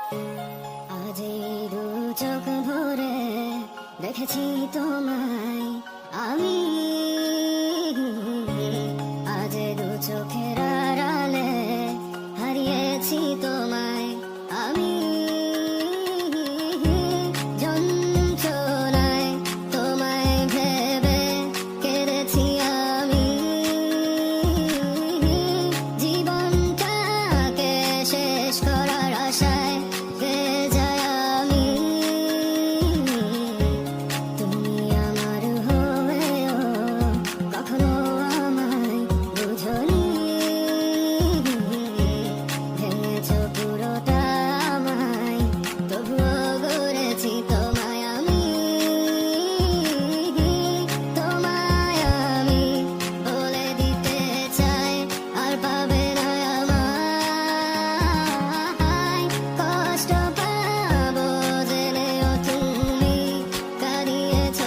আজ এই দু চোখ ভরে দেখেছি তোমায় আমি, আজ দু চোখের আড়ালে হারিয়েছি তোমায় আমি। যন্ত্রণায় তোমায় ভেবে কেঁদেছি আমি, জীবনটাকে শেষ করার আশায় গেয়ে যায় আমি। তুমি আমার হয়েও কখনো আমায় বুঝোনি, ভেঙেছ পুরোটা আমায়, তবুও গড়েছি তোমায় আমি। তোমায় আমি বলে দিতে চাই আর পাবে না আমায়, কষ্ট পাবো জেনেও তুমি কাঁদিয়েছ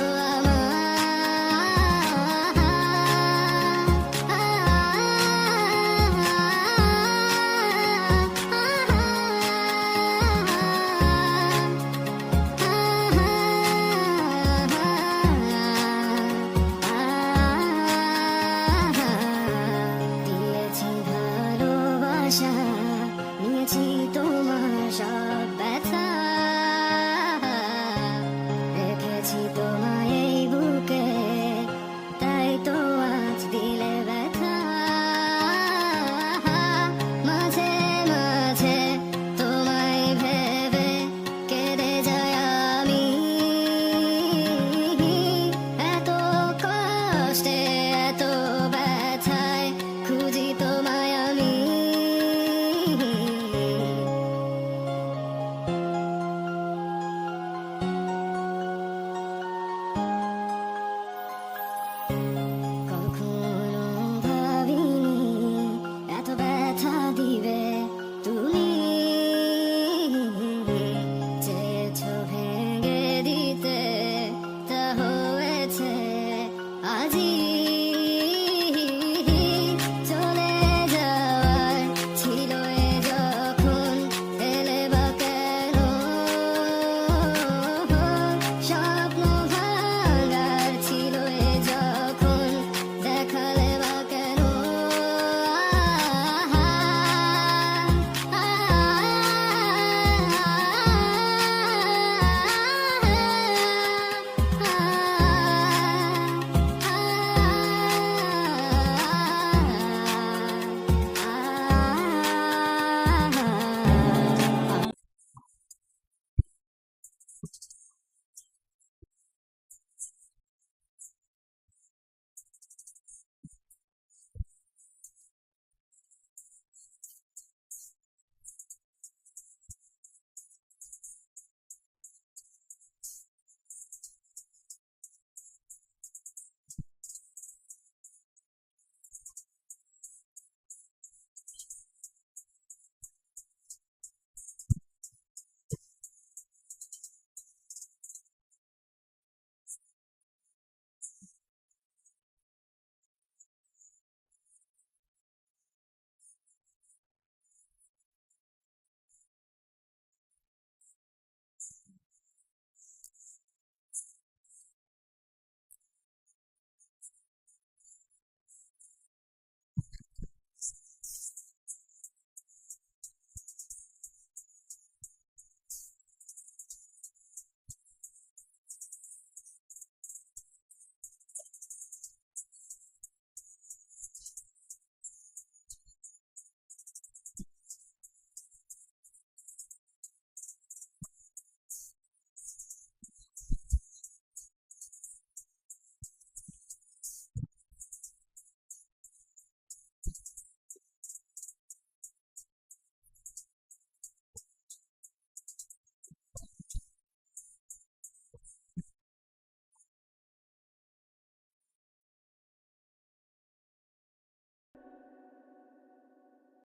দিয়েছি ভালোবাসা, নিয়েছি তোমার সব ব্যথা, রেখেছি তোমায় এই বুকে, তাই তো আজ দিলে ব্যথা। মাঝে মাঝে তোমায় ভেবে কেঁদে যাই আমি, এত কষ্টে এত ব্যথায় খুঁজি তোমায় আমি। কখনো ভাবিনি এত ব্যথা দিবে তুমি, চেয়েছো ভেঙে দিতে, তা হয়েছে আজই। চলে যাওয়ার ছিল এ যখন, এলে বা কেন, স্বপ্ন ভাঙার ছিল এ যখন, দেখালে বা কেন।